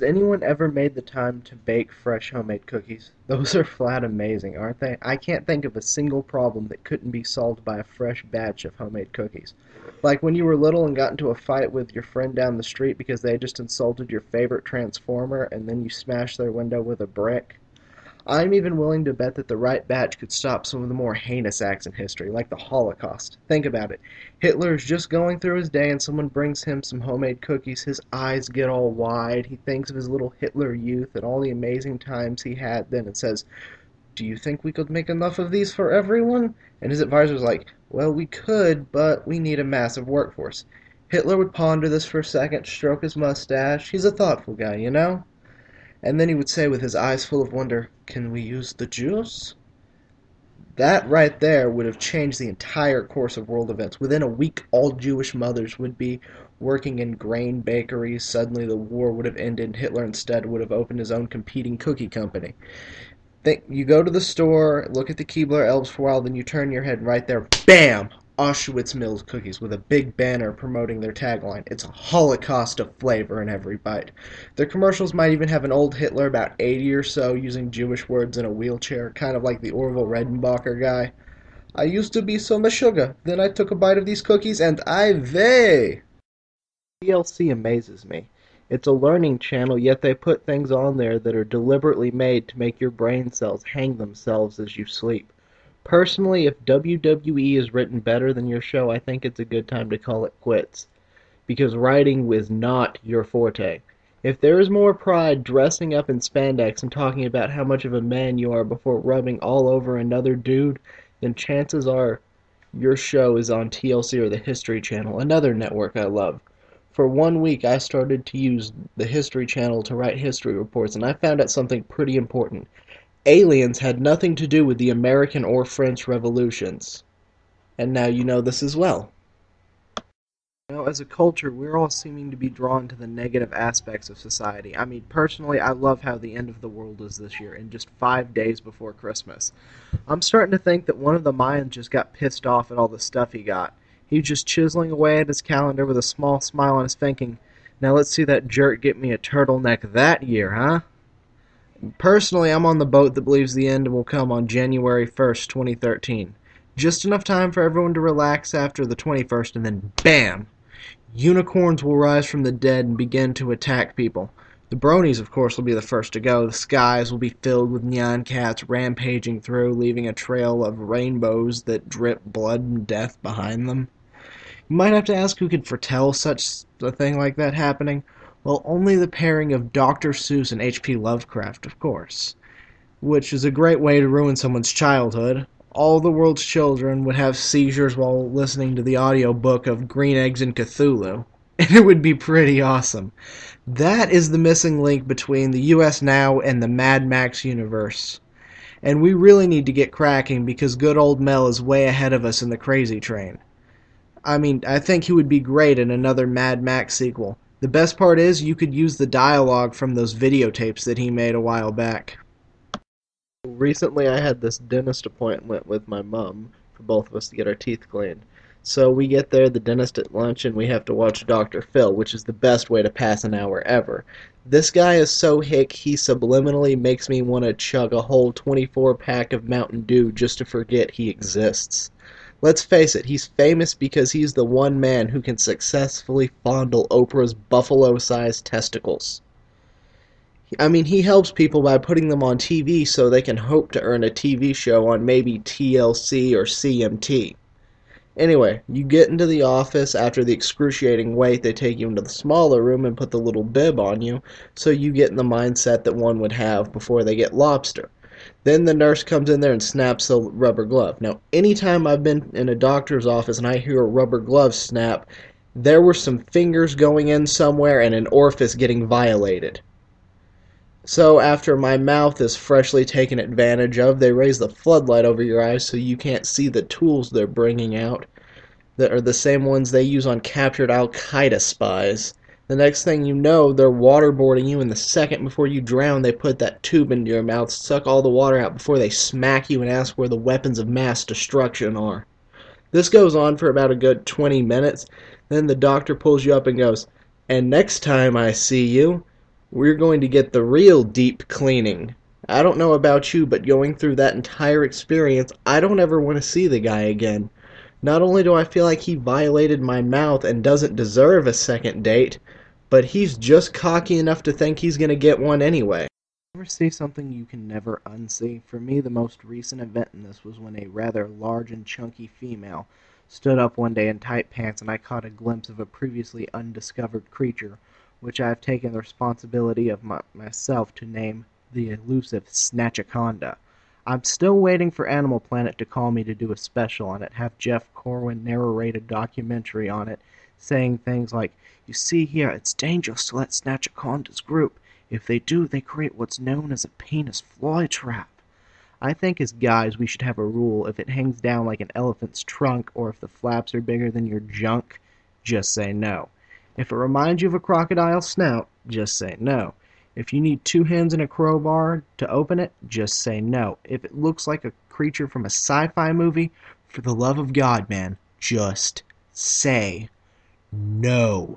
Has anyone ever made the time to bake fresh homemade cookies? Those are flat amazing, aren't they? I can't think of a single problem that couldn't be solved by a fresh batch of homemade cookies. Like when you were little and got into a fight with your friend down the street because they just insulted your favorite Transformer and then you smashed their window with a brick. I'm even willing to bet that the right batch could stop some of the more heinous acts in history, like the Holocaust. Think about it. Hitler is just going through his day and someone brings him some homemade cookies. His eyes get all wide. He thinks of his little Hitler youth and all the amazing times he had then and says, "Do you think we could make enough of these for everyone?" And his advisor's like, "Well, we could, but we need a massive workforce." Hitler would ponder this for a second, stroke his mustache. He's a thoughtful guy, you know? And then he would say with his eyes full of wonder, "Can we use the juice?" That right there would have changed the entire course of world events. Within a week, all Jewish mothers would be working in grain bakeries. Suddenly the war would have ended and Hitler instead would have opened his own competing cookie company. Think you go to the store, look at the Keebler elves for a while, then you turn your head right there, bam! Auschwitz Mills cookies with a big banner promoting their tagline. It's a holocaust of flavor in every bite. Their commercials might even have an old Hitler about 80 or so using Jewish words in a wheelchair, kind of like the Orville Redenbacher guy. "I used to be so meshuggah, then I took a bite of these cookies and I vey!" TLC amazes me. It's a learning channel, yet they put things on there that are deliberately made to make your brain cells hang themselves as you sleep. Personally, if WWE is written better than your show, I think it's a good time to call it quits. Because writing was not your forte. If there is more pride dressing up in spandex and talking about how much of a man you are before rubbing all over another dude, then chances are your show is on TLC or the History Channel, another network I love. For 1 week, I started to use the History Channel to write history reports, and I found out something pretty important. Aliens had nothing to do with the American or French revolutions. And now you know this as well. As a culture, we're all seeming to be drawn to the negative aspects of society. I mean, personally, I love how the end of the world is this year, in just 5 days before Christmas. I'm starting to think that one of the Mayans just got pissed off at all the stuff he got. He was just chiseling away at his calendar with a small smile on his thinking, "Now let's see that jerk get me a turtleneck that year, huh?" Personally, I'm on the boat that believes the end will come on January 1st, 2013. Just enough time for everyone to relax after the 21st, and then BAM! Unicorns will rise from the dead and begin to attack people. The bronies, of course, will be the first to go. The skies will be filled with neon cats rampaging through, leaving a trail of rainbows that drip blood and death behind them. You might have to ask who could foretell such a thing like that happening. Well, only the pairing of Dr. Seuss and H.P. Lovecraft, of course. Which is a great way to ruin someone's childhood. All the world's children would have seizures while listening to the audiobook of Green Eggs and Cthulhu. And it would be pretty awesome. That is the missing link between the US now and the Mad Max universe. And we really need to get cracking because good old Mel is way ahead of us in the crazy train. I mean, I think he would be great in another Mad Max sequel. The best part is you could use the dialogue from those videotapes that he made a while back. Recently I had this dentist appointment with my mom for both of us to get our teeth cleaned. So we get there, the dentist at lunch, and we have to watch Dr. Phil, which is the best way to pass an hour ever. This guy is so hick, he subliminally makes me want to chug a whole 24-pack of Mountain Dew just to forget he exists. Let's face it, he's famous because he's the one man who can successfully fondle Oprah's buffalo-sized testicles. I mean, he helps people by putting them on TV so they can hope to earn a TV show on maybe TLC or CMT. Anyway, you get into the office. After the excruciating wait, they take you into the smaller room and put the little bib on you, so you get in the mindset that one would have before they get lobster. Then the nurse comes in there and snaps the rubber glove. Now, anytime I've been in a doctor's office and I hear a rubber glove snap, there were some fingers going in somewhere and an orifice getting violated. So after my mouth is freshly taken advantage of, they raise the floodlight over your eyes so you can't see the tools they're bringing out that are the same ones they use on captured Al-Qaeda spies. The next thing you know, they're waterboarding you, and the second before you drown, they put that tube into your mouth, suck all the water out before they smack you and ask where the weapons of mass destruction are. This goes on for about a good 20 minutes. Then the doctor pulls you up and goes, "And next time I see you, We're going to get the real deep cleaning. I don't know about you, but going through that entire experience, I don't ever want to see the guy again. Not only do I feel like he violated my mouth and doesn't deserve a second date, but he's just cocky enough to think he's going to get one anyway. Ever see something you can never unsee? For me, the most recent event in this was when a rather large and chunky female stood up one day in tight pants and I caught a glimpse of a previously undiscovered creature, which I have taken the responsibility of myself to name the elusive Snatchaconda. I'm still waiting for Animal Planet to call me to do a special on it, have Jeff Corwin narrate a documentary on it, saying things like, "You see here, it's dangerous to let Snatchacondas group. If they do, they create what's known as a penis flytrap." I think as guys we should have a rule: if it hangs down like an elephant's trunk, or if the flaps are bigger than your junk, just say no. If it reminds you of a crocodile's snout, just say no. If you need two hands and a crowbar to open it, just say no. If it looks like a creature from a sci-fi movie, for the love of God, man, just say no.